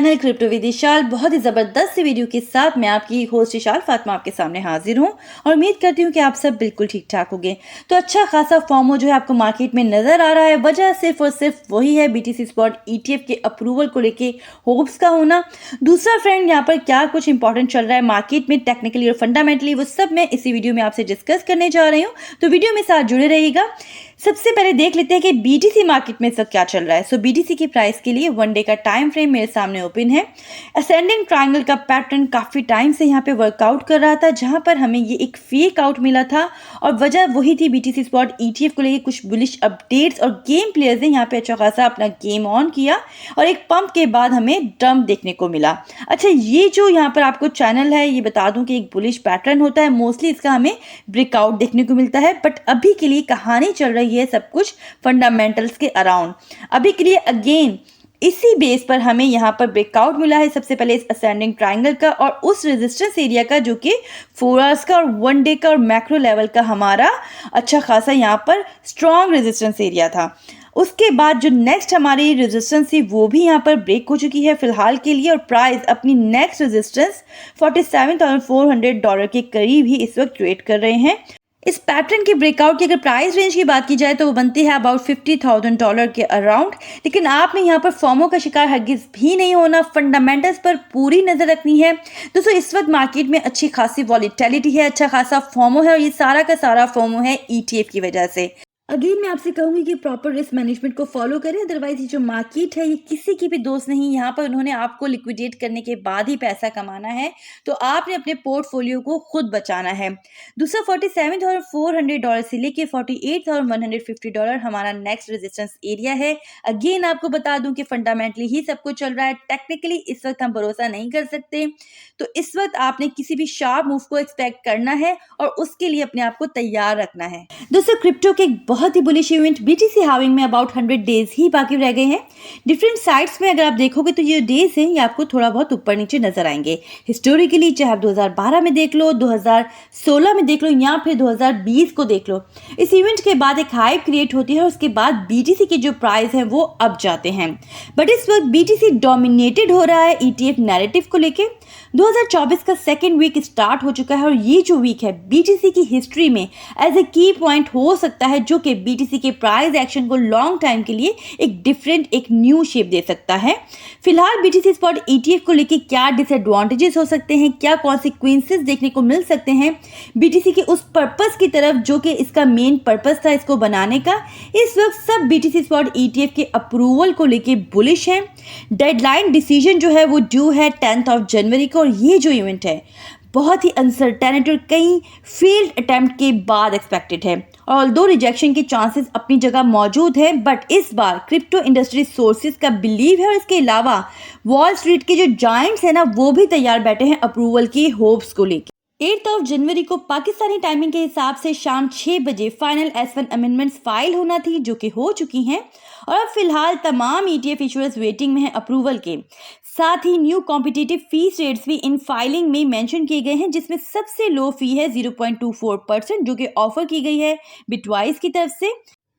Channel crypto with विशाल बहुत ही ज़बरदस्त सी video के साथ मैं आपकी होस्ट विशाल फातिमा आपके सामने हाजिर हूं और उम्मीद करती हूं कि आप सब बिल्कुल ठीक ठाक होंगे। तो अच्छा खासा फॉर्मो जो है आपको मार्केट में नज़र आ रहा है। वजह सिर्फ और सिर्फ वही है बीटीसी स्पॉट ईटीएफ के अप्रूवल को लेके होप्स का होना। दूसरा फ्रेंड, यहाँ पर क्या कुछ इंपॉर्टेंट चल रहा है मार्केट में टेक्निकली और फंडामेंटली, वो सब मैं इसी वीडियो में आपसे डिस्कस करने जा रही हूँ। तो वीडियो में साथ जुड़े रहिएगा। सबसे पहले देख लेते हैं कि बीटीसी मार्केट में सब क्या चल रहा है। सो बीटीसी की प्राइस के लिए 1 डे का टाइम फ्रेम मेरे सामने ओपन है। असेंडिंग ट्रायंगल का पैटर्न काफ़ी टाइम से यहाँ पे वर्कआउट कर रहा था, जहाँ पर हमें ये एक फेक आउट मिला था और वजह वही थी बीटीसी स्पॉट ईटीएफ को लेकर कुछ बुलिश अपडेट्स और गेम प्लेयर्स ने यहाँ पे अच्छा खासा अपना गेम ऑन किया और एक पंप के बाद हमें डंप देखने को मिला। अच्छा, ये जो यहाँ पर आपको चैनल है, ये बता दूं कि एक बुलिश पैटर्न होता है, मोस्टली इसका हमें ब्रेकआउट देखने को मिलता है। बट अभी के लिए कहानी चल रही है सब कुछ फंडामेंटल्स के अराउंड। अभी के लिए अगेन इसी बेस पर हमें यहाँ पर ब्रेकआउट मिला है। सबसे पहले इस असेंडिंग ट्रायंगल का और उस रेजिस्टेंस एरिया का जो कि 4 आवर्स का और 1 डे का और मैक्रो लेवल का हमारा अच्छा खासा यहाँ पर स्ट्रॉन्ग रेजिस्टेंस एरिया था। उसके बाद जो नेक्स्ट हमारी रेजिस्टेंस थी वो भी यहाँ पर ब्रेक हो चुकी है फिलहाल के लिए और प्राइस अपनी नेक्स्ट रेजिस्टेंस $47,400 के करीब ही इस वक्त ट्रेड कर रहे हैं। इस पैटर्न के ब्रेकआउट की अगर प्राइस रेंज की बात की जाए तो वो बनती है अबाउट $50,000 के अराउंड। लेकिन आपने यहाँ पर फॉर्मो का शिकार हरगिज भी नहीं होना, फंडामेंटल्स पर पूरी नजर रखनी है। दोस्तों, इस वक्त मार्केट में अच्छी खासी वॉलीटिलिटी है, अच्छा खासा फॉर्मो है और ये सारा का सारा फॉर्मो है ईटीएफ की वजह से। अगेन मैं आपसे कहूंगी कि प्रॉपर रिस्क मैनेजमेंट को फॉलो करें, अदरवाइज ये जो मार्केट है ये किसी की भी दोस्त नहीं। यहाँ पर उन्होंने आपको लिक्विडेट करने के बाद ही पैसा कमाना है, तो आपने अपने पोर्टफोलियो को खुद बचाना है। दूसरा, $47,400 से लेके $48,150 हमारा नेक्स्ट रेजिस्टेंस एरिया है। अगेन आपको बता दूं कि फंडामेंटली ही सब कुछ चल रहा है, टेक्निकली इस वक्त हम भरोसा नहीं कर सकते। तो इस वक्त आपने किसी भी शार्प मूव को एक्सपेक्ट करना है और उसके लिए अपने आप को तैयार रखना है। दोस्तों, क्रिप्टो के बहुत ही बुलिश इवेंट बीटीसी हाविंग में अबाउट 100 डेज ही बाकी रह गए हैं। डिफरेंट साइट्स में अगर आप देखोगे तो ये डेज हैं ये आपको थोड़ा बहुत ऊपर नीचे नजर आएंगे। हिस्टोरिकली चाहे आप 2012 में देख लो, 2016 में देख लो या फिर 2020 को देख लो, इस इवेंट के बाद एक हाइप क्रिएट होती है और उसके बाद बीटीसी के जो प्राइस है वो अप जाते हैं। बट इस वक्त बीटीसी डोमिनेटेड हो रहा है ईटीएफ नैरेटिव को लेके। 2024 का सेकेंड वीक स्टार्ट हो चुका है और ये जो वीक है बीटीसी की हिस्ट्री में एज ए की पॉइंट हो सकता है, जो कि बीटीसी के प्राइस एक्शन को लॉन्ग टाइम के लिए एक डिफरेंट, एक न्यू शेप दे सकता है। फिलहाल बीटीसी स्पॉट ईटीएफ को लेके क्या डिसएडवांटेजेस हो सकते हैं, क्या कॉन्सिक्वेंसेस देखने को मिल सकते हैं बीटीसी के उस पर्पस की तरफ जो कि इसका मेन पर्पस था इसको बनाने का, इस वक्त सब बीटीसी स्पॉट ईटीएफ के अप्रूवल को लेके बुलिश है। डेडलाइन डिसीजन जो है वो ड्यू है 10 जनवरी को और ये जो इवेंट है बहुत ही अनसर्टेनिटी और कई फेल्ड अटेम्प्ट के बाद एक्सपेक्टेड है। और ऑल्दो रिजेक्शन के चांसेस अपनी जगह मौजूद है, बट इस बार क्रिप्टो इंडस्ट्री सोर्सेज का बिलीव है और इसके अलावा वॉल स्ट्रीट के जो जायंट्स हैं ना वो भी तैयार बैठे हैं अप्रूवल की होप्स को लेकर। 8 जनवरी को पाकिस्तानी टाइमिंग के हिसाब से शाम 6 बजे फाइनल S1 अमेंडमेंट्स फाइल होना थी, जो कि हो चुकी हैं और अब फिलहाल तमाम ईटीएफ इशूअर्स वेटिंग में हैं अप्रूवल के। साथ ही न्यू कॉम्पिटिटिव फीस रेट्स भी इन फाइलिंग में मेंशन किए गए हैं, जिसमें सबसे लो फी है 0.24% जो कि ऑफर की गई है बिटवाइस की तरफ से।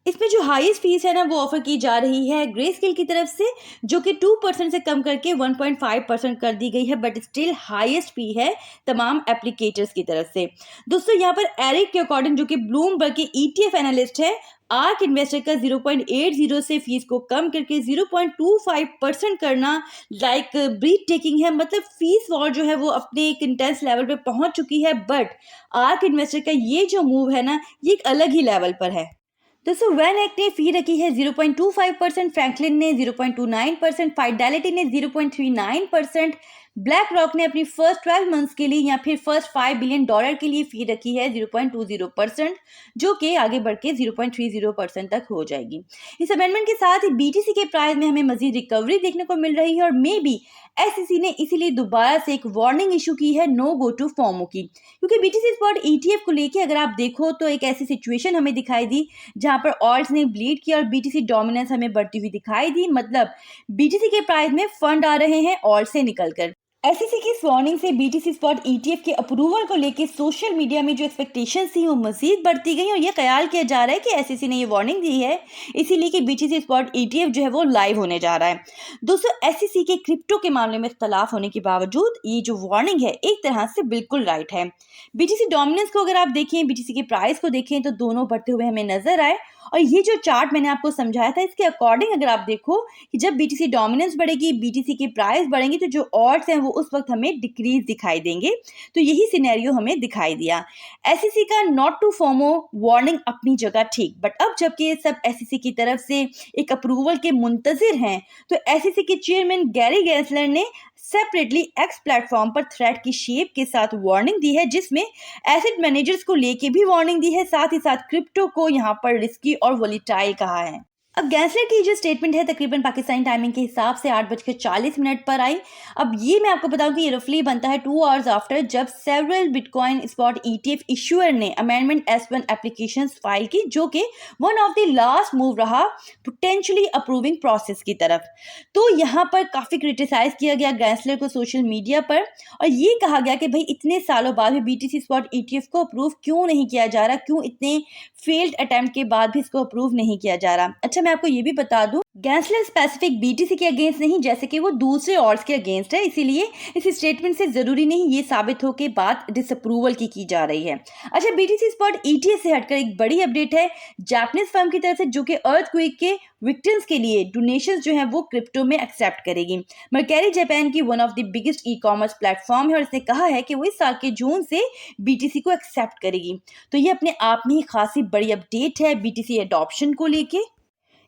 इसमें जो हाईएस्ट फीस है ना वो ऑफर की जा रही है ग्रेस्केल की तरफ से, जो कि 2% से कम करके 1.5% कर दी गई है, बट स्टिल हाईएस्ट फी है तमाम एप्लीकेटर्स की तरफ से। दोस्तों, यहाँ पर एरिक के अकॉर्डिंग, जो कि ब्लूमबर्ग के ईटीएफ एनालिस्ट है, आर्क इन्वेस्टर का 0.80 से फीस को कम करके 0.25% करना लाइक ब्रीथ टेकिंग है। मतलब फीस वॉर जो है वो अपने एक इंटेंस लेवल पे पहुंच चुकी है, बट आर्क इन्वेस्टर का ये जो मूव है ना ये एक अलग ही लेवल पर है। दोस्तों, वैनएक ने फी रखी है 0.25%, फ्रैंकलिन ने 0.29%, फाइडेलिटी ने 0.39%, ब्लैक रॉक ने अपनी फर्स्ट 12 मंथ्स के लिए या फिर फर्स्ट $5 बिलियन के लिए फी रखी है 0.20%, जो कि आगे बढ़ के 0.30% तक हो जाएगी। इस अमेंडमेंट के साथ ही बीटीसी के प्राइस में हमें मजीद रिकवरी देखने को मिल रही है और मे बी एसईसी ने इसीलिए दोबारा से एक वार्निंग इशू की है नो गो टू फॉर्मो की, क्योंकि बीटीसी स्पॉट ईटीएफ को लेके अगर आप देखो तो एक ऐसी सिचुएशन हमें दिखाई दी जहां पर ऑल्ट्स ने ब्लीड किया और बीटीसी डोमिनेंस हमें बढ़ती हुई दिखाई दी। मतलब बीटीसी के प्राइस में फंड आ रहे हैं ऑल्ट से निकलकर। एसईसी की इस वार्निंग से बीटीसी स्पॉट ईटीएफ के अप्रूवल को लेकर सोशल मीडिया में जो एक्सपेक्टेशंस थी वो मजीद बढ़ती गई और ये ख्याल किया जा रहा है कि एसईसी ने ये वार्निंग दी है इसीलिए कि बीटीसी स्पॉट ईटीएफ जो है वो लाइव होने जा रहा है। दोस्तों, एसईसी के क्रिप्टो के मामले में इख्तलाफ होने के बावजूद ये जो वार्निंग है एक तरह से बिल्कुल राइट है। बीटीसी डोमिनेंस को अगर आप देखें, बीटीसी के प्राइस को देखें तो दोनों बढ़ते हुए हमें नजर आए। और ये जो चार्ट मैंने आपको समझाया था इसके अकॉर्डिंग अगर आप देखो कि जब बीटीसी डोमिनेंस बढ़ेगी, बीटीसी के प्राइस बढ़ेंगे, तो जो ऑड्स हैं वो उस वक्त हमें डिक्रीज दिखाई देंगे। तो यही सिनेरियो हमें दिखाई दिया। एसईसी का नॉट टू फोमो वार्निंग अपनी जगह ठीक, बट अब जबकि ये सब एसईसी की तरफ से एक अप्रूवल के मुंतजिर हैं, तो एसईसी के चेयरमैन गैरी गैंसलर ने सेपरेटली एक्स प्लेटफॉर्म पर थ्रेड की शेप के साथ वार्निंग दी है, जिसमें एसेट मैनेजर्स को लेके भी वार्निंग दी है, साथ ही साथ क्रिप्टो को यहाँ पर रिस्की और वोलेटाइल कहा है। अब गैंसलर की जो स्टेटमेंट है तकरीबन पाकिस्तानी टाइमिंग के हिसाब से 8:40 पर आई। अब ये मैं आपको बताऊं कि ये रफली बनता है 2 आवर्स आफ्टर जब several bitcoin spot ETF issuer ने अमेंडमेंट S1 एप्लीकेशंस फाइल की, जो कि one of the last move रहा पोटेंशियली अप्रूविंग प्रोसेस की तरफ। तो यहाँ पर काफ़ी क्रिटिसाइज किया गया गैंसलर को सोशल मीडिया पर, और ये कहा गया कि भाई इतने सालों बाद भी बीटीसी स्पॉट ईटीएफ को अप्रूव क्यों नहीं किया जा रहा, क्यों इतने फेल्ड अटेम्प्ट के बाद भी इसको अप्रूव नहीं किया जा रहा। अच्छा, मैं आपको ये भी बता दूं, गैंसलर स्पेसिफिक बीटीसी के अगेंस्ट नहीं, जैसे कि वो दूसरे ऑर्ड्स के अगेंस्ट है, इसीलिए इस स्टेटमेंट से जरूरी नहीं ये साबित हो के बात डिसअप्रूवल की जा रही है। अच्छा, बीटीसी स्पॉट ईटीएफ से हटकर एक बड़ी अपडेट है जापानीज फर्म की तरफ से, जो कि अर्थक्वेक के विक्टिम्स के लिए डोनेशंस जो है वो क्रिप्टो में एक्सेप्ट करेगी। मर्करी जापान की one of the biggest e commerce platform है और इसने कहा है कि वो इस साल के जून से बीटीसी को एक्सेप्ट करेगी। तो ये अपने आप में ही खासी बड़ी अपडेट है बीटीसी एडॉप्शन को लेके।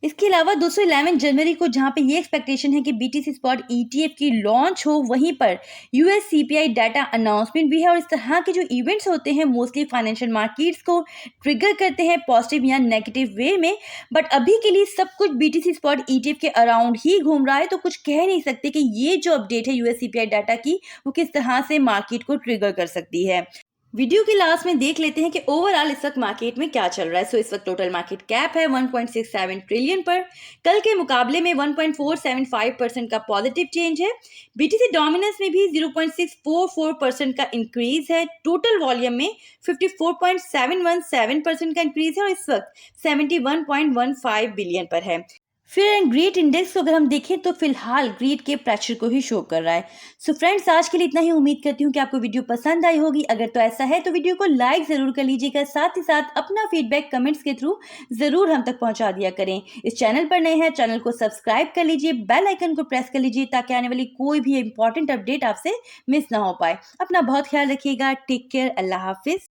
इसके अलावा 211 जनवरी को जहां पे ये एक्सपेक्टेशन है कि बीटीसी स्पॉट ईटीएफ की लॉन्च हो, वहीं पर यूएस सीपीआई डाटा अनाउंसमेंट भी है। और इस तरह के जो इवेंट्स होते हैं मोस्टली फाइनेंशियल मार्केट्स को ट्रिगर करते हैं पॉजिटिव या नेगेटिव वे में। बट अभी के लिए सब कुछ बीटीसी स्पॉट ईटीएफ के अराउंड ही घूम रहा है, तो कुछ कह नहीं सकते कि ये जो अपडेट है यूएस सीपीआई डाटा की वो किस तरह से मार्केट को ट्रिगर कर सकती है। वीडियो के लास्ट में देख लेते हैं कि ओवरऑल इस वक्त मार्केट में क्या चल रहा है। इस वक्त टोटल मार्केट कैप है 1.67 ट्रिलियन पर, कल के मुकाबले में 1.475% का पॉजिटिव चेंज है। बीटीसी डोमिनेंस में भी 0.644% का इंक्रीज है। टोटल वॉल्यूम में 54.717% का इंक्रीज है और इस वक्त 71.15 बिलियन पर है। फेयर एंड ग्रीड इंडेक्स को अगर हम देखें तो फिलहाल ग्रीड के प्रेशर को ही शो कर रहा है। सो फ्रेंड्स, आज के लिए इतना ही। उम्मीद करती हूँ कि आपको वीडियो पसंद आई होगी। अगर तो ऐसा है तो वीडियो को लाइक जरूर कर लीजिएगा, साथ ही साथ अपना फीडबैक कमेंट्स के थ्रू जरूर हम तक पहुंचा दिया करें। इस चैनल पर नए हैं, चैनल को सब्सक्राइब कर लीजिए, बेल आइकन को प्रेस कर लीजिए ताकि आने वाली कोई भी इंपॉर्टेंट अपडेट आपसे मिस ना हो पाए। अपना बहुत ख्याल रखिएगा। Take care. अल्लाह हाफिज।